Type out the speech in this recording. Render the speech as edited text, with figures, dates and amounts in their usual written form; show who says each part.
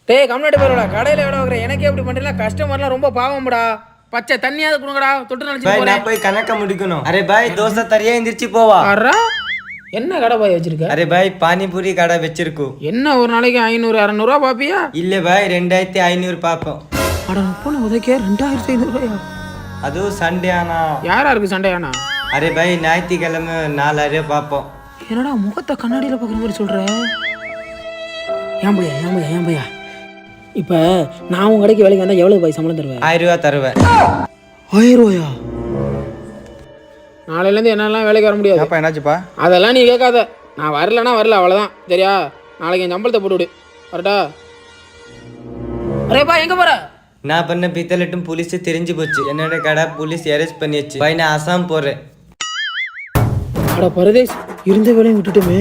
Speaker 1: டேய் கம்னாடி போறடா கடையில எவ்வளவு வாங்குற எனக்கே எப்படி பண்றீங்க கஸ்டமர்லாம் ரொம்ப பாவம்டா பச்சை தண்ணியாவது கொடுங்கடா தொட்டு நினைச்சு
Speaker 2: பாய் நான் போய் கணக்க முடிக்கணும் அரே பாய் தோசை தரியா எந்திரிச்சு போவா
Speaker 1: அரா என்ன கடை பாய் வச்சிருக்க
Speaker 2: அரே பாய் பானிபூரி கடை வச்சிருக்கு
Speaker 1: என்ன ஒரு நாளைக்கு 500-600 பாப்பியா
Speaker 2: இல்ல பாய் 2500 பாப்போம்
Speaker 1: அட போன உதைக்கே 2500
Speaker 2: அது சண்டே ஆனா
Speaker 1: யாரா இருக்கு சண்டையானா
Speaker 2: அரே பாய் ஞாயிற்றுக்கிழமை 4000 பாப்போம்
Speaker 1: என்னடா முகத்தை கண்ணாடியில பாக்குற மாதிரி சொல்ற ஏன் பையா இப்ப நான் உங்க கடைக்கு வேலைக்கு வந்தா எவ்வளவு பாய் சம்பளம் தருவேன்
Speaker 2: 1000 ரூபாய் தருவேன்
Speaker 1: 1000 ரூபாயா நாளையில இருந்து என்னெல்லாம் வேலைக்கு வர முடியாது
Speaker 3: அப்பா என்னாச்சுப்பா
Speaker 1: அதெல்லாம் நீ கேட்காத நான் வரலன்னா வரல அவ்வளவுதான் சரியா நாளைக்கு என் சம்பளத்தை போட்டு விடு வரட்டா அரேப்பா எங்க போற
Speaker 2: நான் பண்ண பித்தலட்டும் போலீஸ் தெரிஞ்சு போச்சு என்னோட கடை போலீஸ் அரெஸ்ட் பண்ணியாச்சு பாய் நான் அசாம் போறேன்
Speaker 1: அட பரதேஷ் இருந்த வேலையும் விட்டுட்டுமே